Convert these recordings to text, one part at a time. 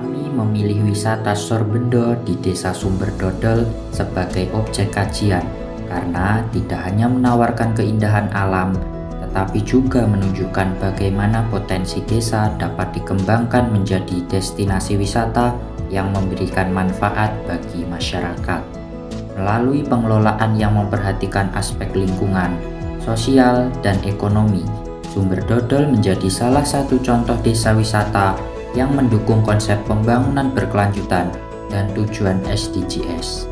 Kami memilih wisata Sorbendo di Desa Sumberdodol sebagai objek kajian karena tidak hanya menawarkan keindahan alam, tetapi juga menunjukkan bagaimana potensi desa dapat dikembangkan menjadi destinasi wisata yang memberikan manfaat bagi masyarakat. Melalui pengelolaan yang memperhatikan aspek lingkungan, sosial, dan ekonomi, Sumberdodol menjadi salah satu contoh desa wisata yang mendukung konsep pembangunan berkelanjutan dan tujuan SDGs.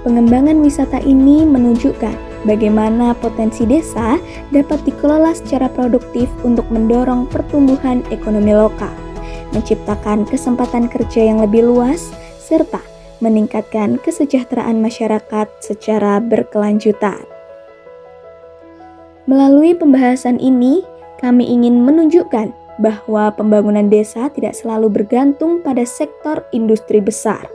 Pengembangan wisata ini menunjukkan bagaimana potensi desa dapat dikelola secara produktif untuk mendorong pertumbuhan ekonomi lokal, menciptakan kesempatan kerja yang lebih luas, serta meningkatkan kesejahteraan masyarakat secara berkelanjutan. Melalui pembahasan ini, kami ingin menunjukkan bahwa pembangunan desa tidak selalu bergantung pada sektor industri besar.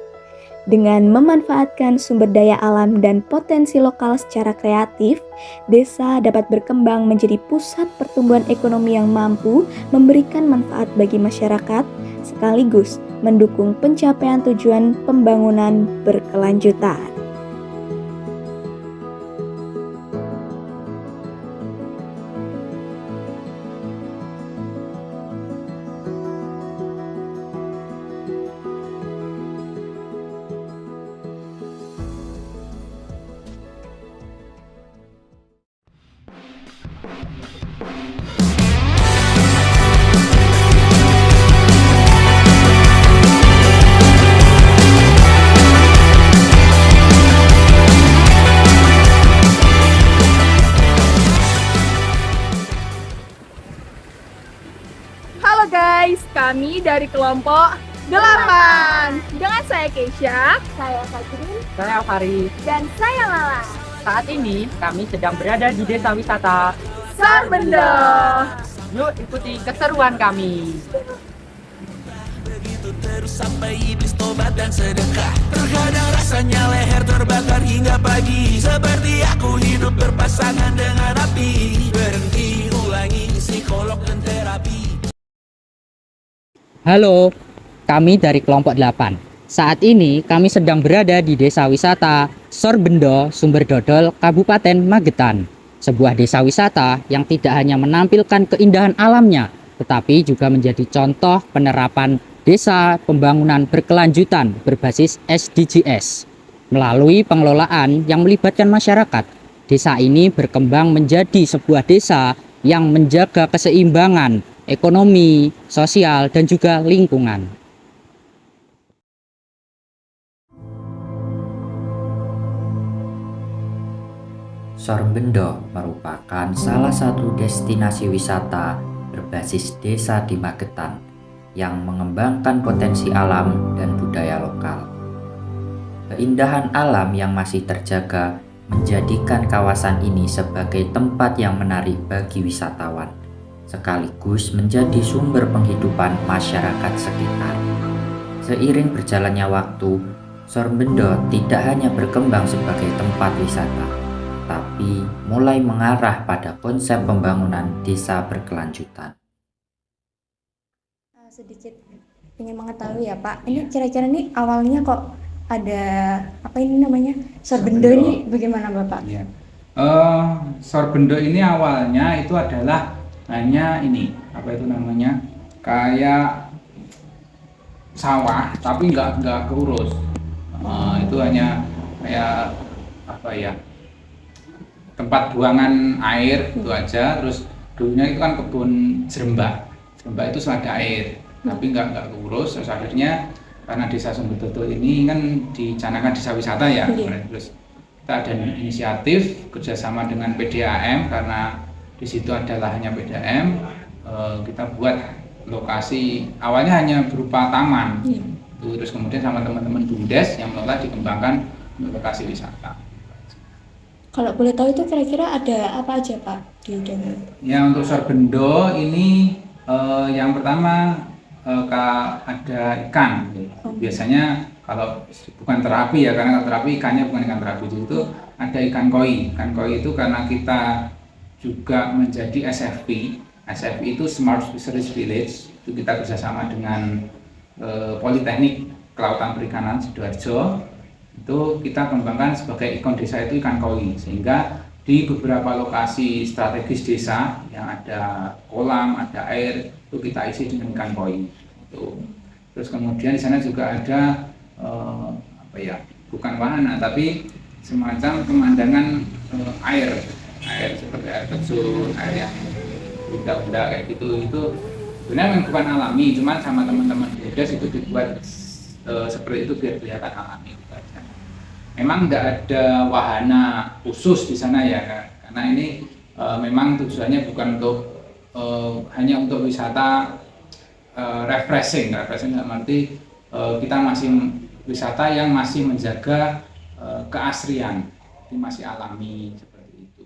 Dengan memanfaatkan sumber daya alam dan potensi lokal secara kreatif, desa dapat berkembang menjadi pusat pertumbuhan ekonomi yang mampu memberikan manfaat bagi masyarakat, sekaligus mendukung pencapaian tujuan pembangunan berkelanjutan. Halo guys, kami dari kelompok 8. Dengan saya Keisha, Saya Fajrin, Saya Fari. dan saya Lala. Saat ini kami sedang berada di desa wisata. Sorbendo. Yuk ikuti keseruan kami. Begitu terus sampai iblis tobat dan sedekah. Terkadang rasanya leher terbakar hingga pagi. Seperti aku hidup berpasangan dengan api. Berhenti ulangi psikolog dan terapi. Halo, kami dari kelompok 8. Saat ini kami sedang berada di desa wisata Sorbendo, Sumberdodol, Kabupaten Magetan. Sebuah desa wisata yang tidak hanya menampilkan keindahan alamnya, tetapi juga menjadi contoh penerapan desa pembangunan berkelanjutan berbasis SDGs. Melalui pengelolaan yang melibatkan masyarakat, desa ini berkembang menjadi sebuah desa yang menjaga keseimbangan ekonomi, sosial, dan juga lingkungan. Sorbendo merupakan salah satu destinasi wisata berbasis desa di Magetan yang mengembangkan potensi alam dan budaya lokal. Keindahan alam yang masih terjaga menjadikan kawasan ini sebagai tempat yang menarik bagi wisatawan, sekaligus menjadi sumber penghidupan masyarakat sekitar. Seiring berjalannya waktu, Sorbendo tidak hanya berkembang sebagai tempat wisata, tapi mulai mengarah pada konsep pembangunan desa berkelanjutan. Sedikit ingin mengetahui ya Pak, ini kira-kira nih awalnya kok ada apa ini namanya Sorbendo ini bagaimana Bapak? Ya. Sorbendo ini awalnya itu adalah hanya ini apa itu namanya kayak sawah tapi nggak keurus. Itu hanya kayak apa ya, tempat buangan air itu aja. Terus dulunya itu kan kebun jerembak itu selada air tapi nggak keurus. Terus akhirnya karena desa Sumberdodol ini kan dicanangkan desa wisata ya, terus kita ada inisiatif kerjasama dengan PDAM karena di situ adalah hanya PDAM. Kita buat lokasi awalnya hanya berupa taman, terus kemudian sama teman-teman BUMDes yang mengelola dikembangkan untuk lokasi wisata. Kalau boleh tahu itu kira-kira ada apa aja Pak di dalam? Ya, untuk Sorbendo ini yang pertama ada ikan. Biasanya kalau bukan terapi ya, karena kalau terapi ikannya bukan ikan terapi, itu ada ikan koi. Ikan koi itu karena kita juga menjadi SFP. SFV itu Smart Fisheries Village, itu kita bersama dengan Politeknik Kelautan Perikanan Sidoarjo. Itu kita kembangkan sebagai ikon desa itu ikan koi, sehingga di beberapa lokasi strategis desa yang ada kolam, ada air, itu kita isi dengan ikan koi. Terus kemudian di sana juga ada bukan wahana tapi semacam pemandangan air seperti air terjun, air yang benda-benda kayak gitu. Itu sebenarnya memang bukan alami, cuman sama teman-teman BUDES itu dibuat seperti itu biar kelihatan alami gitu aja. Memang tidak ada wahana khusus di sana ya, karena ini memang tujuannya bukan untuk hanya untuk wisata refreshing dalam arti kita masih wisata yang masih menjaga keasrian, ini masih alami seperti itu.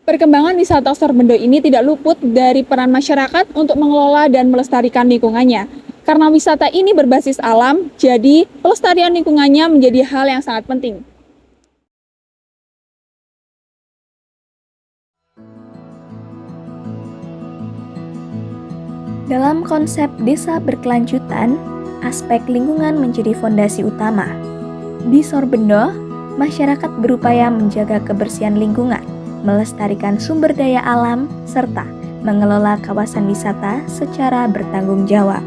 Perkembangan wisata Sorbendo ini tidak luput dari peran masyarakat untuk mengelola dan melestarikan lingkungannya. Karena wisata ini berbasis alam, jadi pelestarian lingkungannya menjadi hal yang sangat penting. Dalam konsep desa berkelanjutan, aspek lingkungan menjadi fondasi utama. Di Sorbendo, masyarakat berupaya menjaga kebersihan lingkungan, melestarikan sumber daya alam, serta mengelola kawasan wisata secara bertanggung jawab.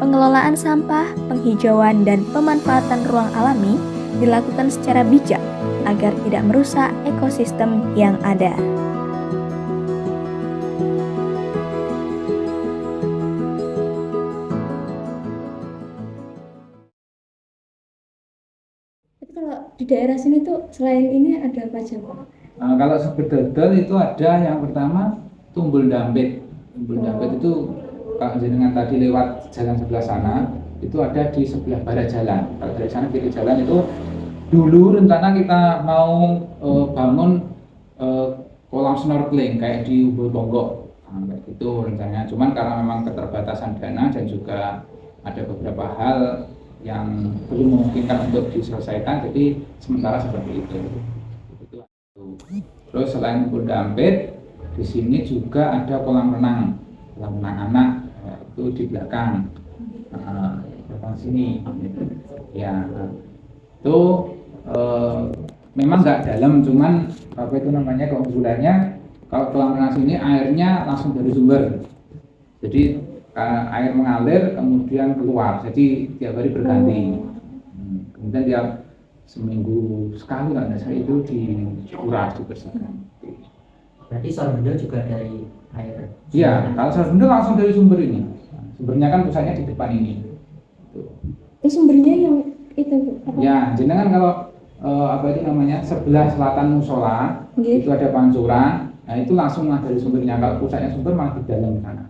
Pengelolaan sampah, penghijauan, dan pemanfaatan ruang alami dilakukan secara bijak agar tidak merusak ekosistem yang ada. Tapi kalau di daerah sini tuh selain ini ada apa aja Pak? Kalau sebedodol itu ada yang pertama Tumbul Dampit. Tumbul Dampit itu kalau jenengan tadi lewat jalan sebelah sana, itu ada di sebelah barat jalan. Kalau dari sana kiri jalan itu dulu rencana kita mau bangun kolam snorkeling kayak di Ubul Bonggok, kayak gitu rencananya. Cuman karena memang keterbatasan dana dan juga ada beberapa hal yang belum memungkinkan untuk diselesaikan, jadi sementara seperti itu. Terus selain Tumbul Dampit, di sini juga ada kolam renang anak, itu di belakang sini ya. Itu memang nggak dalam, cuman apa itu namanya, keunggulannya kalau kolam renang sini airnya langsung dari sumber, jadi air mengalir kemudian keluar, jadi tiap hari berganti. Kemudian tiap seminggu sekali kalau saya itu dikuras, dibersihkan. Berarti Sorbendo juga dari air? Iya, kalau Sorbendo langsung dari sumber ini. Sumbernya kan pusatnya di depan ini. Sumbernya yang itu apa? Ya, jenengan kalau sebelah selatan musola itu ada pancuran, nah itu langsung lah dari sumbernya. Kalau pusatnya sumber malah di dalam sana.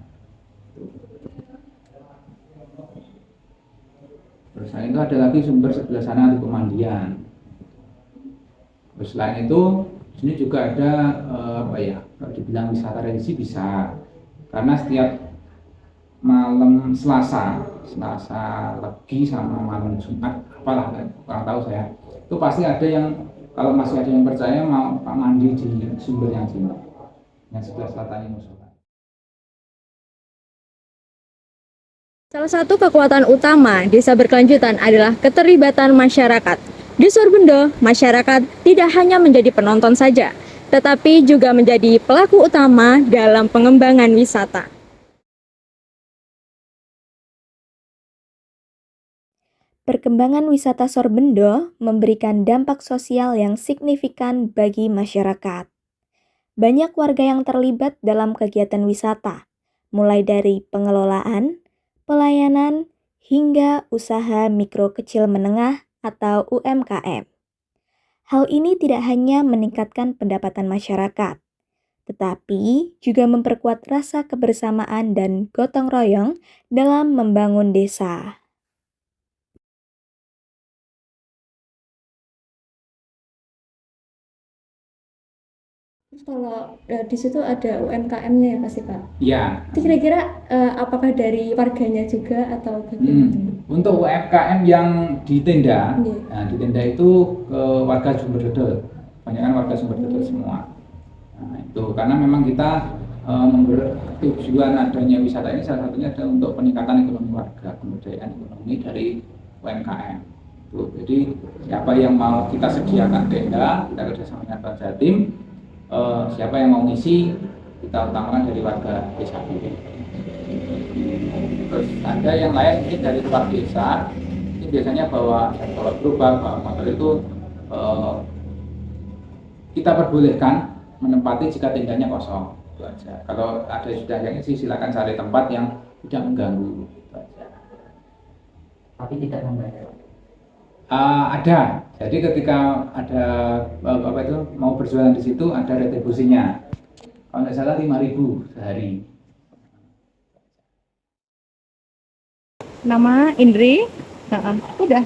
Terus selain itu ada lagi sumber sebelah sana di pemandian. Terus selain itu sini juga ada kalau dibilang wisata religi bisa, karena setiap malam Selasa Legi sama malam Jumat, apalah kurang tahu saya, itu pasti ada yang, kalau masih ada yang percaya, mau mandi di sumber yang sini, yang sebelah selatan musola. Salah satu kekuatan utama desa berkelanjutan adalah keterlibatan masyarakat. Di Sorbendo, masyarakat tidak hanya menjadi penonton saja, tetapi juga menjadi pelaku utama dalam pengembangan wisata. Perkembangan wisata Sorbendo memberikan dampak sosial yang signifikan bagi masyarakat. Banyak warga yang terlibat dalam kegiatan wisata, mulai dari pengelolaan, pelayanan, hingga usaha mikro kecil menengah atau UMKM. Hal ini tidak hanya meningkatkan pendapatan masyarakat, tetapi juga memperkuat rasa kebersamaan dan gotong royong dalam membangun desa. Terus kalau di situ ada UMKM-nya ya pasti Pak. Ya. Itu kira-kira apakah dari warganya juga atau bagaimana? Untuk UMKM yang di tenda, Iya. nah, di tenda itu ke warga Sumber Dodol, kebanyakan warga Sumber Dodol semua. Nah, itu karena memang kita tujuan adanya wisata ini salah satunya adalah untuk peningkatan ekonomi warga, pemberdayaan ekonomi dari UMKM. Tuh, jadi siapa yang mau kita sediakan tenda, kita kerjasama dengan Bank Jatim, siapa yang mau ngisi, kita utamakan dari warga desa ini. Terus ada yang lain mungkin dari luar desa, ini biasanya bawa gerobak, bawa motor itu kita perbolehkan menempati jika tendanya kosong. Itu aja. Kalau ada sudah yang isi silakan cari tempat yang tidak mengganggu. Itu aja. Tapi tidak membayar. Ada. Jadi ketika ada apa itu mau berjualan di situ ada retribusinya. Kalau nggak salah 5.000 sehari. Nama Indri. Udah.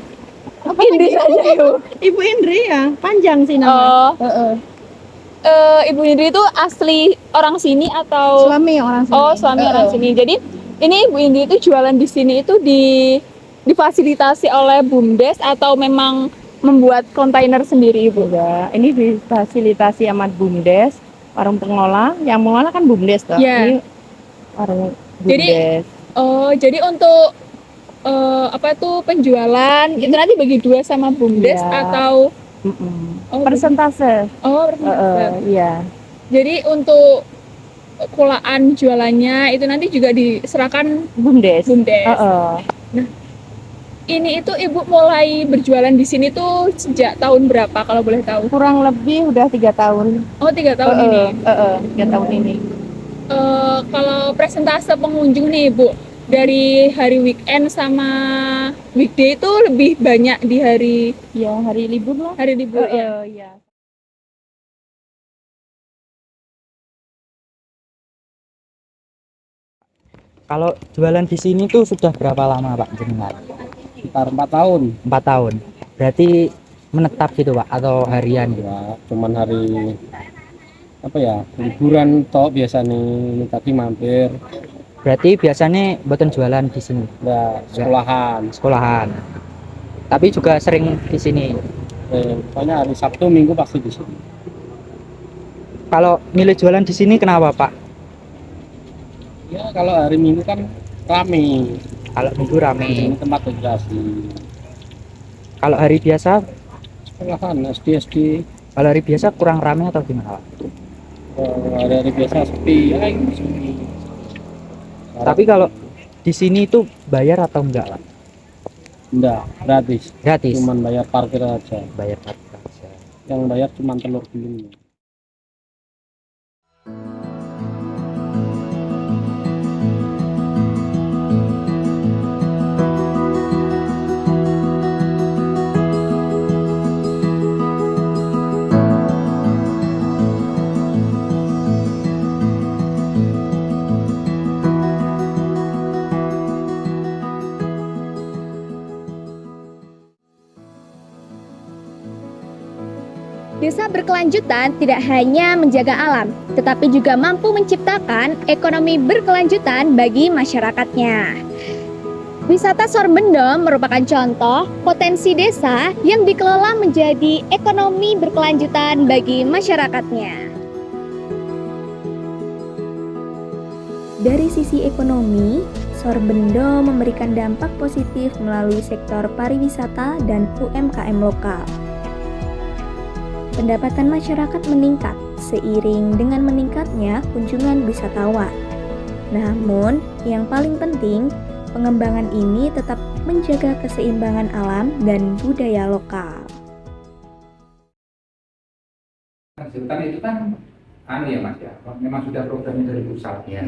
Indri saja yuk. Ibu Indri ya, panjang sih nama. Ibu Indri itu asli orang sini atau Suami orang sini. Oh, suami orang sini. Jadi ini Ibu Indri itu jualan di sini itu difasilitasi oleh BUMDes atau memang membuat kontainer sendiri Ibu? Enggak, ini difasilitasi sama BUMDes, warung pengelola. Yang mengelola kan BUMDes toh. Iya. Ini warung Jadi, BUMDes. Jadi untuk apa tuh penjualan itu nanti bagi dua sama BUMDes Iya. atau Persentase. persentase. Iya. Jadi untuk kulaan jualannya itu nanti juga diserahkan BUMDes. BUMDes. Heeh. Ini itu Ibu mulai berjualan di sini tuh sejak tahun berapa kalau boleh tahu? Kurang lebih udah 3 tahun. Oh, 3 tahun ini. 3 tahun ini. Kalau presentase pengunjung nih Bu, dari hari weekend sama weekday itu lebih banyak di hari Ya, hari libur lah. libur ya. Iya. Kalau jualan di sini tuh sudah berapa lama Pak jenengan? Sekitar 4 tahun. 4 tahun. Berarti menetap gitu Pak atau harian gitu? Ya, cuman hari apa ya, liburan toh biasa nih, ini tadi mampir Berarti biasanya buatan jualan di sini, ya sekolahan. sekolahan. Tapi juga sering di sini. Pokoknya hari Sabtu Minggu pasti di sini. Kalau milih jualan di sini kenapa Pak? Ya kalau hari Minggu kan rame. Kalau minggu rame. Ini tempat rekreasi. Kalau hari biasa, Sekolahan SD. kalau hari biasa kurang rame atau gimana Pak? Hari-hari biasa sepi. Ya, ini sepi. Tapi kalau di sini itu bayar atau enggak Pak? Enggak, gratis. Gratis. Cuman bayar parkir aja. Bayar parkir aja. Yang bayar cuma telur gulung. Desa berkelanjutan tidak hanya menjaga alam, tetapi juga mampu menciptakan ekonomi berkelanjutan bagi masyarakatnya. Wisata Sorbendo merupakan contoh potensi desa yang dikelola menjadi ekonomi berkelanjutan bagi masyarakatnya. Dari sisi ekonomi, Sorbendo memberikan dampak positif melalui sektor pariwisata dan UMKM lokal. Pendapatan masyarakat meningkat seiring dengan meningkatnya kunjungan wisatawan. Namun, yang paling penting, pengembangan ini tetap menjaga keseimbangan alam dan budaya lokal. Hutan itu kan ya Mas ya, memang sudah programnya dari pusat ya.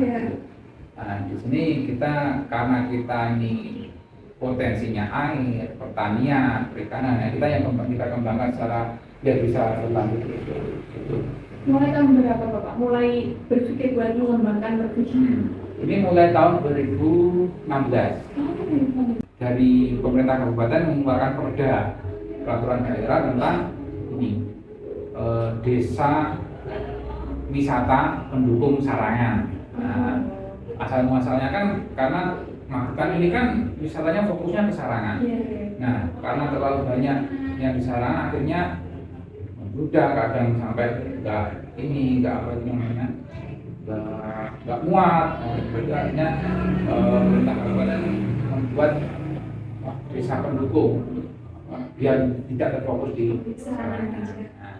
Nah, di sini kita karena kita ini potensinya air, pertanian, perikanan, kita yang kita kembangkan secara biar bisa berlanjut gitu. Mulai tahun berapa Bapak? Mulai berpikir buat mengembangkan berpikir? Ini mulai tahun 2016 dari pemerintah kabupaten mengeluarkan peraturan daerah tentang ini desa wisata pendukung Sarangan. Nah, asal muasalnya kan karena Magetan ini kan wisatanya fokusnya ke Sarangan. Nah, karena terlalu banyak yang di Sarangan akhirnya udah kadang sampai nggak apa itu namanya nggak muat. Akhirnya pemerintah kabupaten membuat desa pendukung biar tidak terfokus di Sarangan. Nah,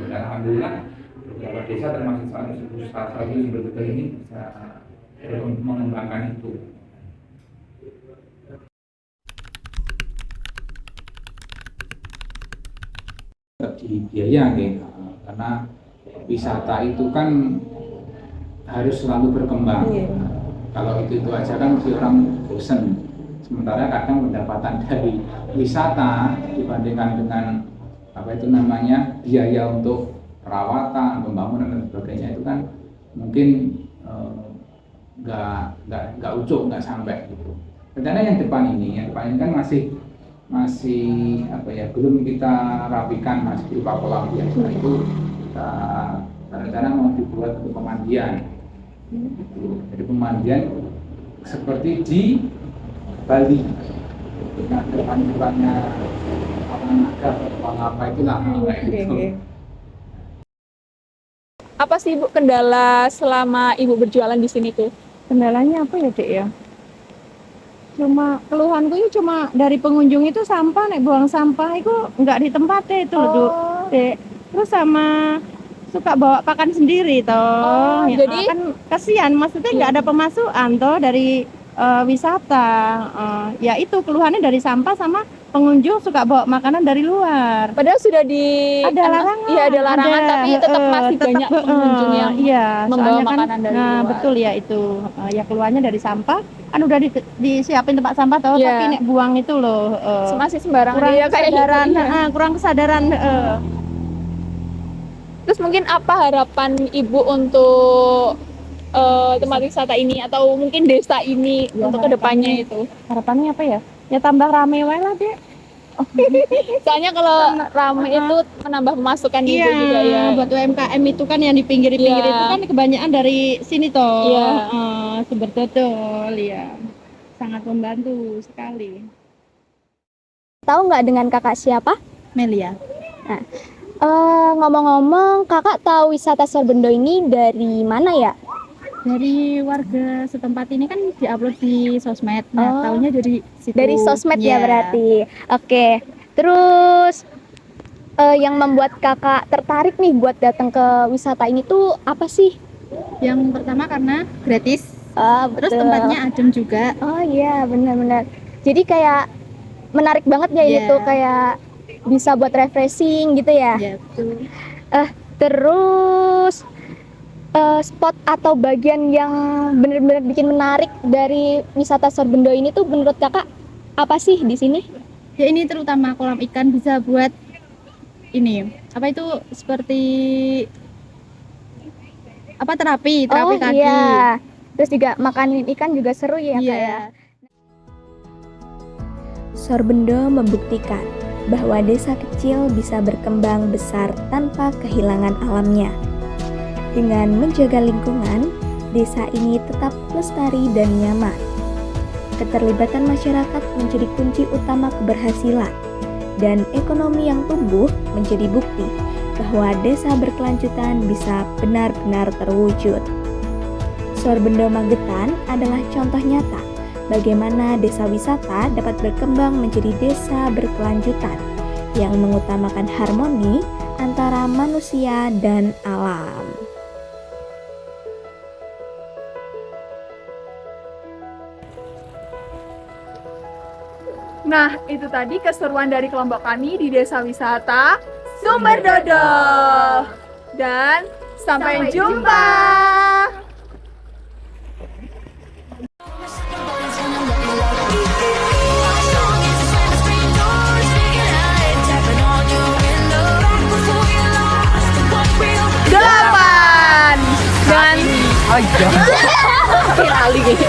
dan alhamdulillah beberapa desa termasuk salah satu Sumber Bedo ini bisa mengembangkan itu. Di biaya karena wisata itu kan harus selalu berkembang. Kalau itu aja kan mesti orang bosen. Sementara kadang pendapatan dari wisata dibandingkan dengan apa itu namanya biaya untuk perawatan, pembangunan dan sebagainya itu kan mungkin nggak ucuk, nggak sampai gitu. Rencana yang depan ini kan masih apa ya, belum kita rapikan, masih berupa kolam biasa. Itu kita rencana mau dibuat untuk pemandian. Jadi pemandian seperti di Bali. Nah, depan-depannya apa itulah kayak gitu. Apa sih Ibu kendala selama Ibu berjualan di sini tuh? Kendalanya apa ya, Dek ya? Cuma keluhanku itu cuma dari pengunjung itu sampah, nek buang sampah itu nggak di tempatnya itu loh, Dek. Terus sama suka bawa pakan sendiri toh. Ya, jadi kan kasihan, maksudnya nggak ada pemasukan toh dari wisata. Ya itu keluhannya dari sampah sama pengunjung suka bawa makanan dari luar. Padahal sudah ada larangan. Iya, ada larangan, tapi tetap masih banyak pengunjung yang membawa makanan dari luar. Betul ya itu. Ya keluarnya dari sampah. Kan udah disiapin tempat sampah toh, tapi nek buang itu loh masih sembarangan. Kurang Kayak kesadaran, gitu, ya. kurang kesadaran. Terus mungkin apa harapan Ibu untuk tempat wisata ini atau mungkin desa ini untuk kedepannya itu? Harapannya apa ya? Ya tambah rame wae lah, Dek. Soalnya kalau rame itu menambah pemasukan Ibu juga ya. Buat UMKM itu kan yang di pinggir-pinggir itu kan kebanyakan dari sini toh. Sumber dodol ya. Sangat membantu sekali. Tahu nggak dengan kakak siapa? Melia. Nah, ngomong-ngomong, kakak tahu wisata Sorbendo ini dari mana ya? Dari warga setempat ini kan diupload di sosmed. Nah, taunya dari situ. Dari sosmed ya berarti. Oke. Terus yang membuat kakak tertarik nih buat datang ke wisata ini tuh apa sih? Yang pertama karena gratis. Terus Betul. tempatnya adem juga. Oh iya, benar-benar. Jadi kayak menarik banget ya ini tuh, kayak bisa buat refreshing gitu ya. Iya, betul. Terus spot atau bagian yang benar-benar bikin menarik dari wisata Sorbendo ini tuh menurut kakak apa sih di sini? Ya ini terutama kolam ikan bisa buat ini apa itu seperti apa terapi kaki. Iya. Terus juga makanin ikan juga seru ya Kak ya. Sorbendo membuktikan bahwa desa kecil bisa berkembang besar tanpa kehilangan alamnya. Dengan menjaga lingkungan, desa ini tetap lestari dan nyaman. Keterlibatan masyarakat menjadi kunci utama keberhasilan, dan ekonomi yang tumbuh menjadi bukti bahwa desa berkelanjutan bisa benar-benar terwujud. Sorbendo Magetan adalah contoh nyata bagaimana desa wisata dapat berkembang menjadi desa berkelanjutan yang mengutamakan harmoni antara manusia dan alam. Nah, itu tadi keseruan dari kelompok kami di Desa Wisata Sumber Dodol. Dan sampai jumpa. Delapan. Dan Aja. lali gitu.